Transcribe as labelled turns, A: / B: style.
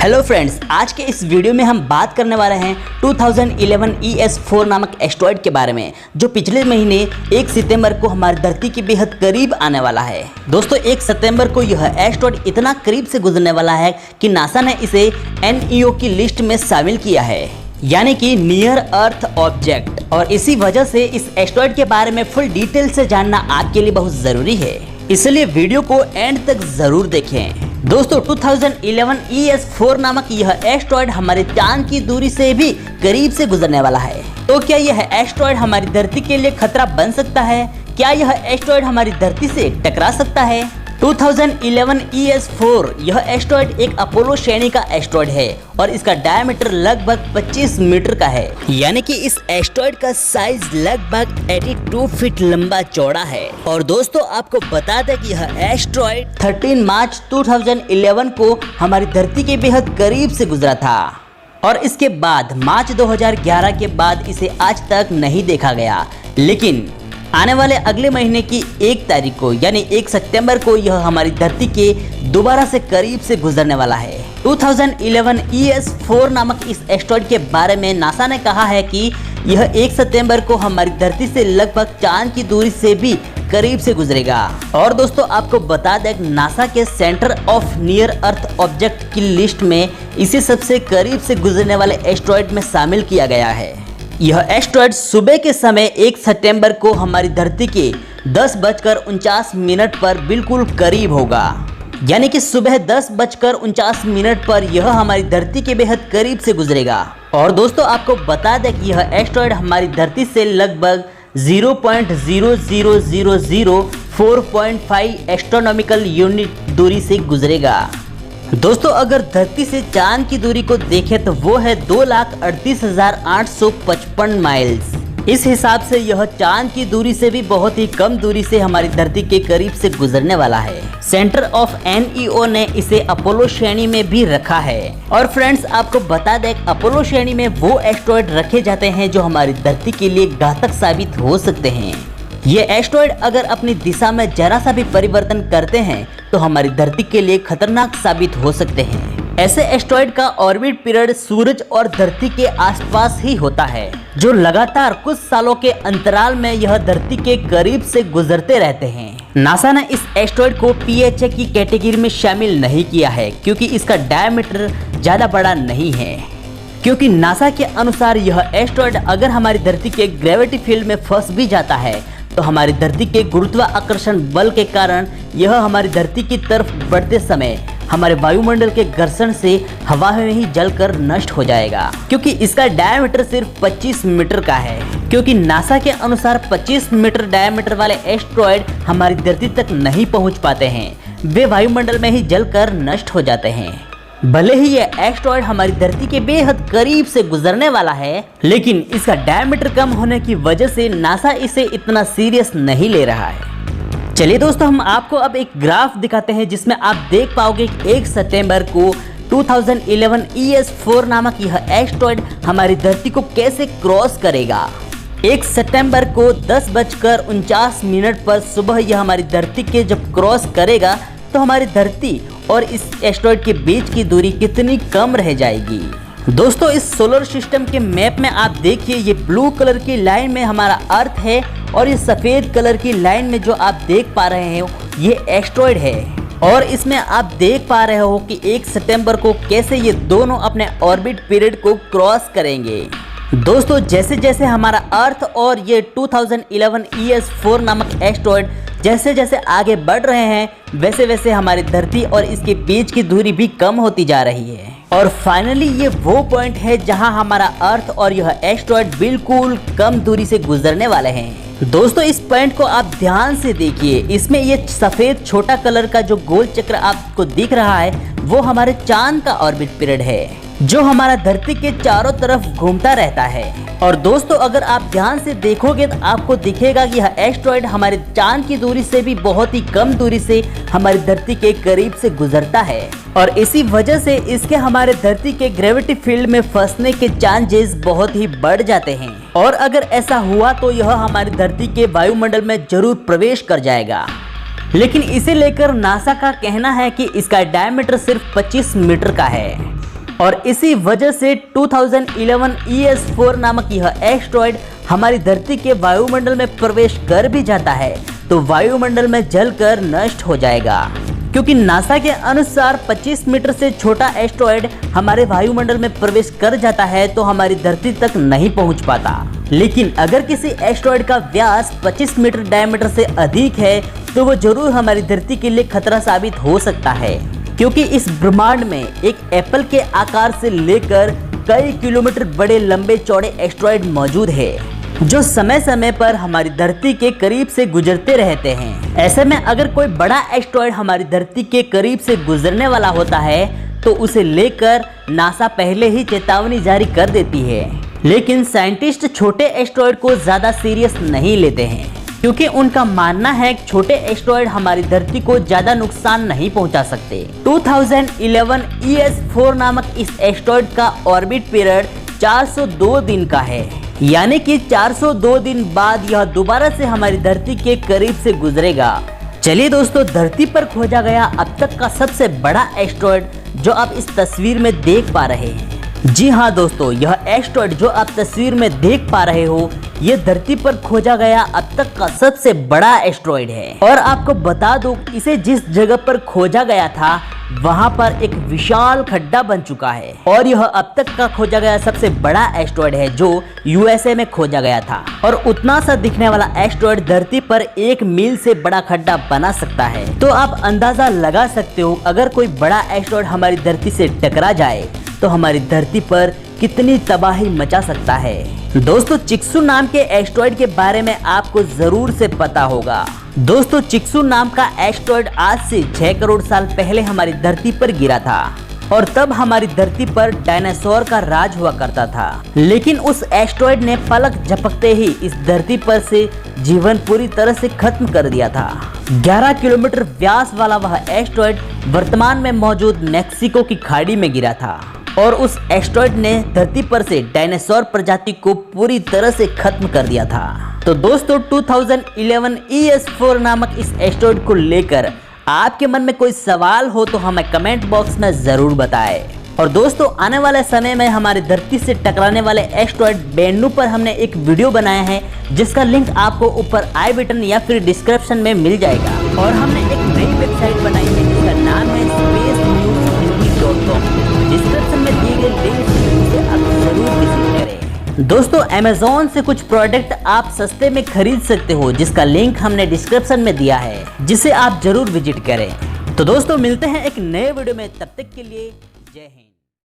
A: Hello friends, आज के इस वीडियो में हम बात करने वाले हैं 2011 ES4 नामक एस्टेरॉयड के बारे में, जो पिछले महीने 1 सितंबर को हमारी धरती के बेहद करीब आने वाला है। दोस्तों, 1 सितंबर को यह एस्टेरॉयड इतना करीब से गुजरने वाला है कि नासा ने इसे NEO की लिस्ट में शामिल किया है, यानी कि नियर अर्थ ऑब्जेक्ट। और इसी वजह से इस एस्टेरॉयड के बारे में फुल डिटेल से जानना आपके लिए बहुत जरूरी है, इसलिए वीडियो को एंड तक जरूर देखें। दोस्तों, 2011 ES4 नामक यह एस्टेरॉयड हमारे चांद की दूरी से भी करीब से गुजरने वाला है। तो क्या यह एस्टेरॉयड हमारी धरती के लिए खतरा बन सकता है? क्या यह एस्टेरॉयड हमारी धरती से टकरा सकता है? 2011 ES4 यह एस्टेरॉयड एक अपोलो श्रेणी का एस्टेरॉयड है और इसका डायमीटर लगभग 25 मीटर का है, यानी कि इस एस्टेरॉयड का साइज लगभग 82 फीट लंबा चौड़ा है। और दोस्तों, आपको बता दें कि यह एस्टेरॉयड 13 मार्च 2011 को हमारी धरती के बेहद करीब से गुजरा था और इसके बाद मार्च 2011 के बाद इसे आज तक नहीं देखा गया। लेकिन आने वाले अगले महीने की 1 तारीख को यानी 1 सितंबर को यह हमारी धरती के दोबारा से करीब से गुजरने वाला है। 2011 ES4 नामक इस एस्टेरॉयड के बारे में नासा ने कहा है कि यह 1 सितंबर को हमारी धरती से लगभग चांद की दूरी से भी करीब से गुजरेगा। और दोस्तों, आपको बता दें, नासा के centre of near earth object की लिस्ट में इसे सबसे करीब से गुजरने वाले एस्टेरॉयड में शामिल किया गया है। यह एस्टेरॉयड सुबह के समय 1 सितंबर को हमारी धरती के 10:49 पर बिल्कुल करीब होगा, यानी कि सुबह 10:49 पर यह हमारी धरती के बेहद करीब से गुजरेगा। और दोस्तों, आपको बता दें कि यह एस्टेरॉयड हमारी धरती से लगभग 0.00004.5 एस्ट्रोनॉमिकल यूनिट दूरी से गुजरेगा। दोस्तों, अगर धरती से चांद की दूरी को देखें तो वो है 2,38,855 माइल्स। इस हिसाब से यह चांद की दूरी से भी बहुत ही कम दूरी से हमारी धरती के करीब से गुजरने वाला है। सेंटर ऑफ NEO ने इसे अपोलो श्रेणी में भी रखा है। और फ्रेंड्स, आपको बता दें, अपोलो श्रेणी में वो एस्टेरॉयड रखे जाते हैं जो हमारी धरती के लिए घातक साबित हो सकते हैं। ये एस्टेरॉयड अगर अपनी दिशा में जरा सा भी परिवर्तन करते हैं तो हमारी धरती के लिए खतरनाक साबित हो सकते हैं। ऐसे एस्टेरॉयड का ऑर्बिट पीरियड सूरज और धरती के आसपास ही होता है, जो लगातार कुछ सालों के अंतराल में यह धरती के करीब से गुजरते रहते हैं। नासा ने इस एस्टेरॉयड को PHA की कैटेगरी में शामिल नहीं किया है क्योंकि इसका डायमीटर ज्यादा बड़ा नहीं है। क्योंकि नासा के अनुसार यह एस्टेरॉयड अगर हमारी धरती के ग्रेविटी फील्ड में फंस भी जाता है तो हमारी धरती के गुरुत्वाकर्षण बल के कारण यह हमारी धरती की तरफ बढ़ते समय हमारे वायुमंडल के घर्षण से हवा में ही जलकर नष्ट हो जाएगा, क्योंकि इसका डायमीटर सिर्फ 25 मीटर का है। क्योंकि नासा के अनुसार 25 मीटर डायमीटर वाले एस्टेरॉयड हमारी धरती तक नहीं पहुंच पाते हैं, वे वायुमंडल में ही जलकर नष्ट हो जाते हैं। भले ही यह एस्टेरॉयड हमारी धरती के बेहद करीब से गुजरने वाला है, लेकिन इसका डायमीटर कम होने की वजह से नासा इसे इतना सीरियस नहीं ले रहा है। चलिए दोस्तों, हम आपको अब एक ग्राफ दिखाते हैं जिसमें आप देख पाओगे कि 1 सितंबर को 2011 ES4 नामक यह एस्टेरॉयड हमारी धरती को कैसे क्रॉस करेगा। 1 सितंबर को 10:49 पर सुबह यह हमारी धरती के जब क्रॉस करेगा तो हमारी धरती और इस एस्टेरॉयड के बीच की दूरी कितनी कम रह जाएगी। दोस्तों, इस सोलर सिस्टम के मैप में आप देखिए, ये ब्लू कलर की लाइन में हमारा अर्थ है और ये सफ़ेद कलर की लाइन में जो आप देख पा रहे हैं ये एस्टेरॉयड है। और इसमें आप देख पा रहे हो कि 1 सितंबर को कैसे ये दोनों अपने ऑर्बिट पीरियड को क्रॉस करेंगे। दोस्तों, जैसे जैसे हमारा अर्थ और ये 2011 ES4 नामक एस्टेरॉयड जैसे जैसे आगे बढ़ रहे हैं, वैसे वैसे हमारी धरती और इसके बीच की दूरी भी कम होती जा रही है। और फाइनली ये वो पॉइंट है जहां हमारा अर्थ और यह एस्टेरॉयड बिल्कुल कम दूरी से गुजरने वाले हैं। दोस्तों, इस पॉइंट को आप ध्यान से देखिए, इसमें ये सफेद छोटा कलर का जो गोल चक्र आपको दिख रहा है वो हमारे चांद का ऑर्बिट पीरियड है, जो हमारा धरती के चारों तरफ घूमता रहता है। और दोस्तों, अगर आप ध्यान से देखोगे तो आपको दिखेगा कि यह एस्टेरॉयड हमारे चांद की दूरी से भी बहुत ही कम दूरी से हमारी धरती के करीब से गुजरता है। और इसी वजह से इसके हमारे धरती के ग्रेविटी फील्ड में फंसने के चांसेस बहुत ही बढ़ जाते हैं। और अगर ऐसा हुआ तो यह हमारी धरती के वायुमंडल में जरूर प्रवेश कर जाएगा। लेकिन इसे लेकर नासा का कहना है कि इसका डायमीटर सिर्फ 25 मीटर का है। और इसी वजह से 2011 ES4 नामक यह एस्टेरॉयड हमारी धरती के वायुमंडल में प्रवेश कर भी जाता है तो वायुमंडल में जलकर नष्ट हो जाएगा, क्योंकि नासा के अनुसार 25 मीटर से छोटा एस्टेरॉयड हमारे वायुमंडल में प्रवेश कर जाता है तो हमारी धरती तक नहीं पहुंच पाता। लेकिन अगर किसी एस्टेरॉयड का व्यास 25 मीटर डायमीटर से अधिक है तो वो जरूर हमारी धरती के लिए खतरा साबित हो सकता है, क्योंकि इस ब्रह्मांड में एक एप्पल के आकार से लेकर कई किलोमीटर बड़े लंबे चौड़े एस्टेरॉयड मौजूद है जो समय समय पर हमारी धरती के करीब से गुजरते रहते हैं। ऐसे में अगर कोई बड़ा एस्टेरॉयड हमारी धरती के करीब से गुजरने वाला होता है तो उसे लेकर नासा पहले ही चेतावनी जारी कर देती है। लेकिन साइंटिस्ट छोटे एस्टेरॉयड को ज्यादा सीरियस नहीं लेते हैं, क्योंकि उनका मानना है कि छोटे एस्टेरॉयड हमारी धरती को ज्यादा नुकसान नहीं पहुंचा सकते। 2011 ES4 नामक इस एस्टेरॉयड का ऑर्बिट पीरियड 402 दिन का है, यानी कि 402 दिन बाद यह दोबारा से हमारी धरती के करीब से गुजरेगा। चलिए दोस्तों, धरती पर खोजा गया अब तक का सबसे बड़ा एस्टेरॉयड जो आप इस तस्वीर में देख पा रहे हैं। जी हाँ दोस्तों, यह एस्टेरॉयड जो आप तस्वीर में देख पा रहे हो ये धरती पर खोजा गया अब तक का सबसे बड़ा एस्टेरॉयड है। और आपको बता दूं, इसे जिस जगह पर खोजा गया था वहां पर एक विशाल खड्डा बन चुका है और यह अब तक का खोजा गया सबसे बड़ा एस्टेरॉयड है जो USA में खोजा गया था। और उतना सा दिखने वाला एस्टेरॉयड धरती पर 1 मील से बड़ा खड्डा बना सकता है। तो आप अंदाजा लगा सकते हो अगर कोई बड़ा एस्टेरॉयड हमारी धरती से टकरा जाए तो हमारी धरती पर कितनी तबाही मचा सकता है। दोस्तों, चिक्सू नाम के एस्टेरॉयड के बारे में आपको जरूर से पता होगा। दोस्तों, चिक्सू नाम का एस्टेरॉयड आज से 6 करोड़ साल पहले हमारी धरती पर गिरा था और तब हमारी धरती पर डायनासोर का राज हुआ करता था। लेकिन उस एस्टेरॉयड ने पलक झपकते ही इस धरती पर से जीवन पूरी तरह से खत्म कर दिया था। 11 किलोमीटर व्यास वाला वह एस्टेरॉयड वर्तमान में मौजूद मैक्सिको की खाड़ी में गिरा था और उस एस्टेरॉयड ने धरती पर से डायनासोर प्रजाति को पूरी तरह से खत्म कर दिया था। तो दोस्तों, 2011 ES4 नामक इस एस्टेरॉयड को लेकर आपके मन में कोई सवाल हो तो हमें कमेंट बॉक्स में जरूर बताएं। और दोस्तों, आने वाले समय में हमारी धरती से टकराने वाले एस्टेरॉयड बेन्नू पर हमने एक वीडियो बनाया है जिसका लिंक आपको ऊपर आई बटन या फिर डिस्क्रिप्शन में मिल जाएगा। और हमने एक नई वेबसाइट बनाई है जिसका नाम है spacenewshindy.com। डिस्क्रिप्शन में दिए गए लिंक से आप जरूर विजिट करें। दोस्तों, अमेज़न से कुछ प्रोडक्ट आप सस्ते में खरीद सकते हो जिसका लिंक हमने डिस्क्रिप्शन में दिया है, जिसे आप जरूर विजिट करें। तो दोस्तों, मिलते हैं एक नए वीडियो में, तब तक के लिए जय हिंद।